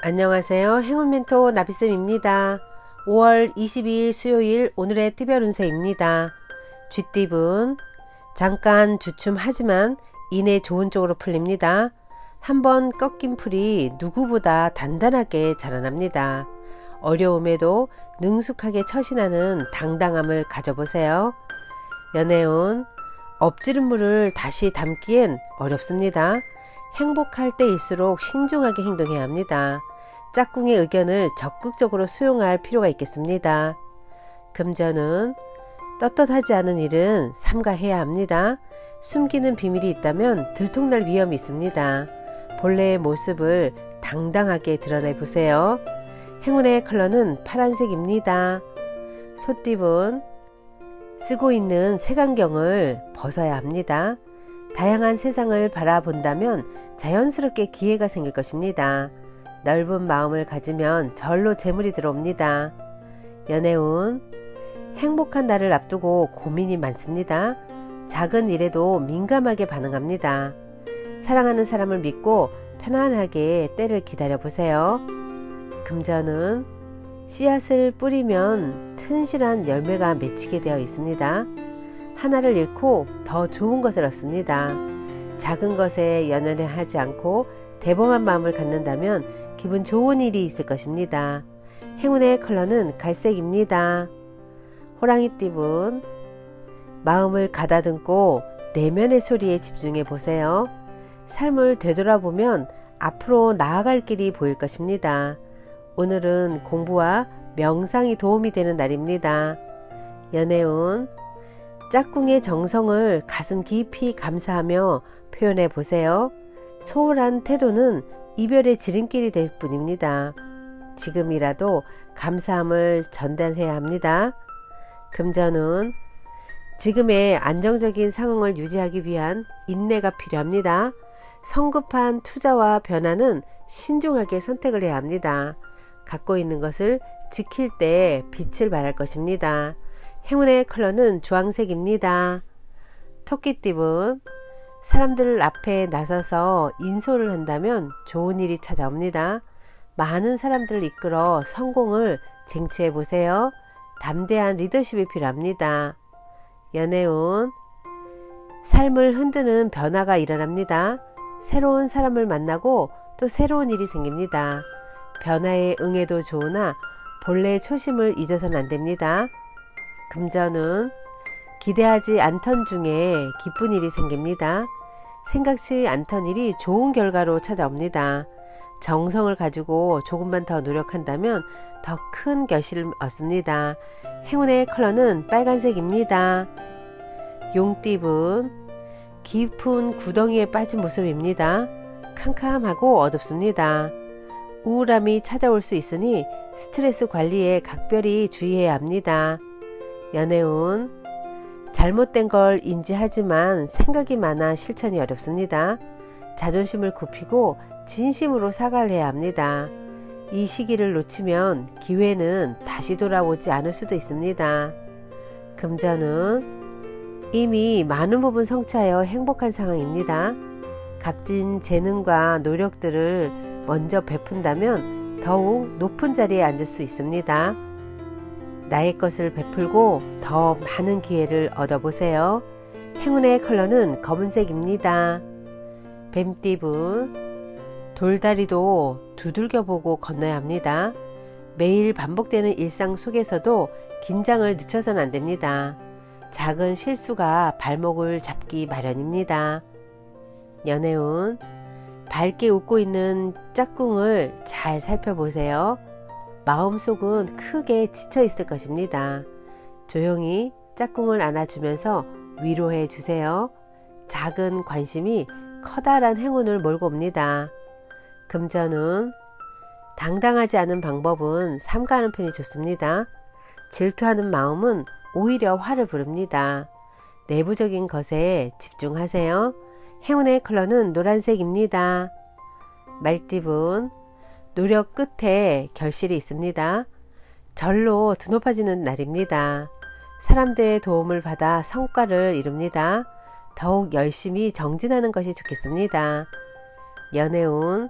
안녕하세요. 행운멘토 나비쌤입니다. 5월 22일 수요일 오늘의 특별 운세입니다. 쥐띠분 잠깐 주춤하지만 이내 좋은 쪽으로 풀립니다. 한번 꺾인 풀이 누구보다 단단하게 자라납니다. 어려움에도 능숙하게 처신하는 당당함을 가져보세요. 연애운 엎지른 물을 다시 담기엔 어렵습니다. 행복할 때일수록 신중하게 행동해야 합니다. 짝꿍의 의견을 적극적으로 수용할 필요가 있겠습니다. 금전은 떳떳하지 않은 일은 삼가해야 합니다. 숨기는 비밀이 있다면 들통날 위험이 있습니다. 본래의 모습을 당당하게 드러내보세요. 행운의 컬러는 파란색입니다. 소띠분 쓰고 있는 색안경을 벗어야 합니다. 다양한 세상을 바라본다면 자연스럽게 기회가 생길 것입니다. 넓은 마음을 가지면 절로 재물이 들어옵니다. 연애운 행복한 날을 앞두고 고민이 많습니다. 작은 일에도 민감하게 반응합니다. 사랑하는 사람을 믿고 편안하게 때를 기다려보세요. 금전은 씨앗을 뿌리면 튼실한 열매가 맺히게 되어 있습니다. 하나를 잃고 더 좋은 것을 얻습니다. 작은 것에 연연하지 않고 대범한 마음을 갖는다면 기분 좋은 일이 있을 것입니다. 행운의 컬러는 갈색입니다. 호랑이띠분 마음을 가다듬고 내면의 소리에 집중해 보세요. 삶을 되돌아보면 앞으로 나아갈 길이 보일 것입니다. 오늘은 공부와 명상이 도움이 되는 날입니다. 연애운 짝꿍의 정성을 가슴 깊이 감사하며 표현해 보세요. 소홀한 태도는 이별의 지름길이 될 뿐입니다. 지금이라도 감사함을 전달해야 합니다. 금전은 지금의 안정적인 상황을 유지하기 위한 인내가 필요합니다. 성급한 투자와 변화는 신중하게 선택을 해야 합니다. 갖고 있는 것을 지킬 때 빛을 발할 것입니다. 행운의 컬러는 주황색입니다. 토끼띠분 사람들 앞에 나서서 인솔을 한다면 좋은 일이 찾아옵니다. 많은 사람들을 이끌어 성공을 쟁취해 보세요. 담대한 리더십이 필요합니다. 연애운 삶을 흔드는 변화가 일어납니다. 새로운 사람을 만나고 또 새로운 일이 생깁니다. 변화에 응해도 좋으나 본래의 초심을 잊어서는 안 됩니다. 금전은 기대하지 않던 중에 기쁜 일이 생깁니다. 생각지 않던 일이 좋은 결과로 찾아옵니다. 정성을 가지고 조금만 더 노력한다면 더 큰 결실을 얻습니다. 행운의 컬러는 빨간색입니다. 용띠분 깊은 구덩이에 빠진 모습입니다. 캄캄하고 어둡습니다. 우울함이 찾아올 수 있으니 스트레스 관리에 각별히 주의해야 합니다. 연애운 잘못된 걸 인지하지만 생각이 많아 실천이 어렵습니다. 자존심을 굽히고 진심으로 사과를 해야 합니다. 이 시기를 놓치면 기회는 다시 돌아오지 않을 수도 있습니다. 금전은 이미 많은 부분 성취하여 행복한 상황입니다. 값진 재능과 노력들을 먼저 베푼다면 더욱 높은 자리에 앉을 수 있습니다. 나의 것을 베풀고 더 많은 기회를 얻어보세요. 행운의 컬러는 검은색입니다. 뱀띠분 돌다리도 두들겨보고 건너야 합니다. 매일 반복되는 일상 속에서도 긴장을 늦춰서는 안 됩니다. 작은 실수가 발목을 잡기 마련입니다. 연애운 밝게 웃고 있는 짝꿍을 잘 살펴보세요. 마음속은 크게 지쳐 있을 것입니다. 조용히 짝꿍을 안아주면서 위로해 주세요. 작은 관심이 커다란 행운을 몰고 옵니다. 금전은 당당하지 않은 방법은 삼가하는 편이 좋습니다. 질투하는 마음은 오히려 화를 부릅니다. 내부적인 것에 집중하세요. 행운의 컬러는 노란색입니다. 말띠분 노력 끝에 결실이 있습니다. 절로 드높아지는 날입니다. 사람들의 도움을 받아 성과를 이룹니다. 더욱 열심히 정진하는 것이 좋겠습니다. 연애운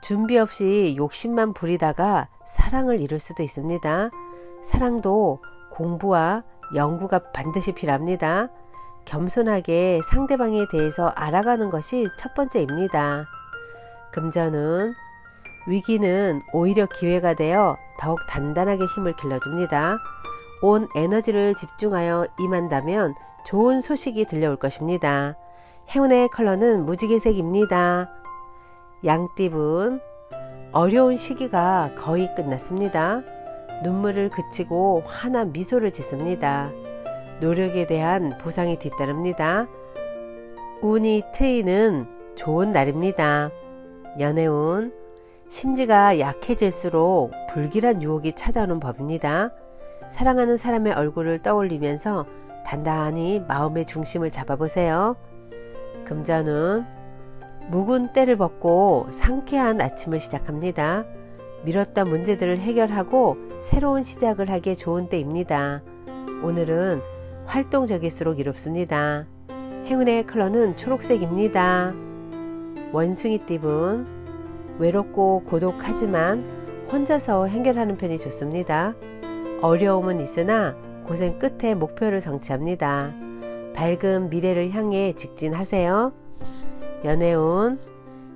준비 없이 욕심만 부리다가 사랑을 잃을 수도 있습니다. 사랑도 공부와 연구가 반드시 필요합니다. 겸손하게 상대방에 대해서 알아가는 것이 첫 번째입니다. 금전은 위기는 오히려 기회가 되어 더욱 단단하게 힘을 길러줍니다. 온 에너지를 집중하여 임한다면 좋은 소식이 들려올 것입니다. 행운의 컬러는 무지개색입니다. 양띠분, 어려운 시기가 거의 끝났습니다. 눈물을 그치고 환한 미소를 짓습니다. 노력에 대한 보상이 뒤따릅니다. 운이 트이는 좋은 날입니다. 연애운, 심지가 약해질수록 불길한 유혹이 찾아오는 법입니다. 사랑하는 사람의 얼굴을 떠올리면서 단단히 마음의 중심을 잡아보세요. 금전운, 묵은 때를 벗고 상쾌한 아침을 시작합니다. 미뤘던 문제들을 해결하고 새로운 시작을 하기에 좋은 때입니다. 오늘은 활동적일수록 이롭습니다. 행운의 컬러는 초록색입니다. 원숭이띠분, 외롭고 고독하지만 혼자서 해결하는 편이 좋습니다. 어려움은 있으나 고생 끝에 목표를 성취합니다. 밝은 미래를 향해 직진하세요. 연애운,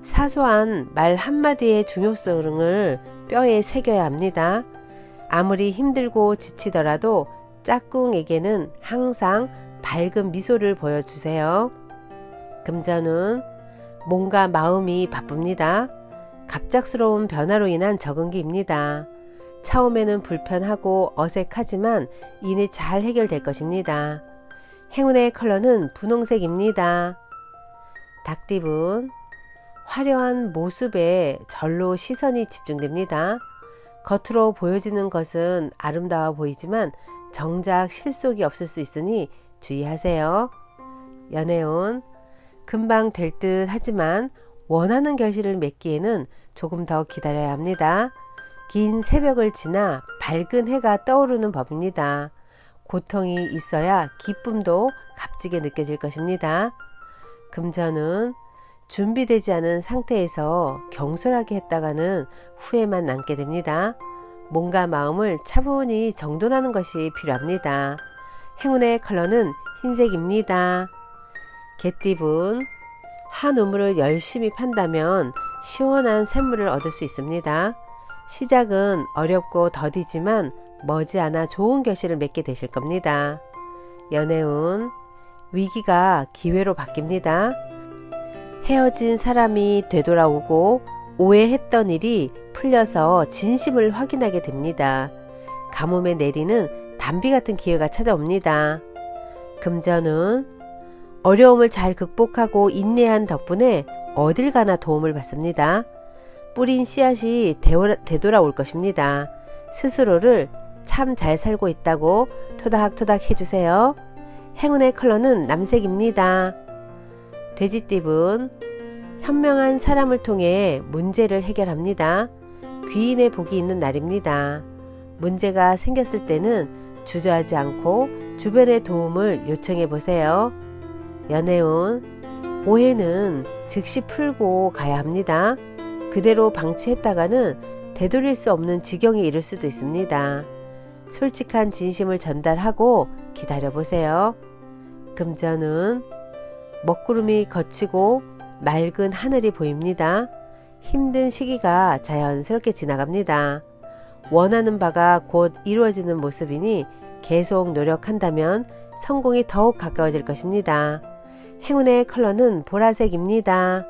사소한 말 한마디의 중요성을 뼈에 새겨야 합니다. 아무리 힘들고 지치더라도 짝꿍에게는 항상 밝은 미소를 보여주세요. 금전은 몸과 마음이 바쁩니다. 갑작스러운 변화로 인한 적응기입니다. 처음에는 불편하고 어색하지만 이내 잘 해결될 것입니다. 행운의 컬러는 분홍색입니다. 닭띠분, 화려한 모습에 절로 시선이 집중됩니다. 겉으로 보여지는 것은 아름다워 보이지만 정작 실속이 없을 수 있으니 주의하세요. 연애운, 금방 될 듯 하지만 원하는 결실을 맺기에는 조금 더 기다려야 합니다. 긴 새벽을 지나 밝은 해가 떠오르는 법입니다. 고통이 있어야 기쁨도 값지게 느껴질 것입니다. 금전은 준비되지 않은 상태에서 경솔하게 했다가는 후회만 남게 됩니다. 몸과 마음을 차분히 정돈하는 것이 필요합니다. 행운의 컬러는 흰색입니다. 개띠분, 한 우물을 열심히 판다면 시원한 샘물을 얻을 수 있습니다. 시작은 어렵고 더디지만 머지않아 좋은 결실을 맺게 되실 겁니다. 연애운, 위기가 기회로 바뀝니다. 헤어진 사람이 되돌아오고 오해했던 일이 풀려서 진심을 확인하게 됩니다. 가뭄에 내리는 단비 같은 기회가 찾아옵니다. 금전은 어려움을 잘 극복하고 인내한 덕분에 어딜 가나 도움을 받습니다. 뿌린 씨앗이 되돌아올 것입니다. 스스로를 참 잘 살고 있다고 토닥토닥 해주세요. 행운의 컬러는 남색입니다. 돼지띠분, 현명한 사람을 통해 문제를 해결합니다. 귀인의 복이 있는 날입니다. 문제가 생겼을 때는 주저하지 않고 주변의 도움을 요청해 보세요. 연애운, 오해는 즉시 풀고 가야 합니다. 그대로 방치했다가는 되돌릴 수 없는 지경에 이를 수도 있습니다. 솔직한 진심을 전달하고 기다려보세요. 금전은 먹구름이 걷히고 맑은 하늘이 보입니다. 힘든 시기가 자연스럽게 지나갑니다. 원하는 바가 곧 이루어지는 모습이니 계속 노력한다면 성공이 더욱 가까워질 것입니다. 행운의 컬러는 보라색입니다.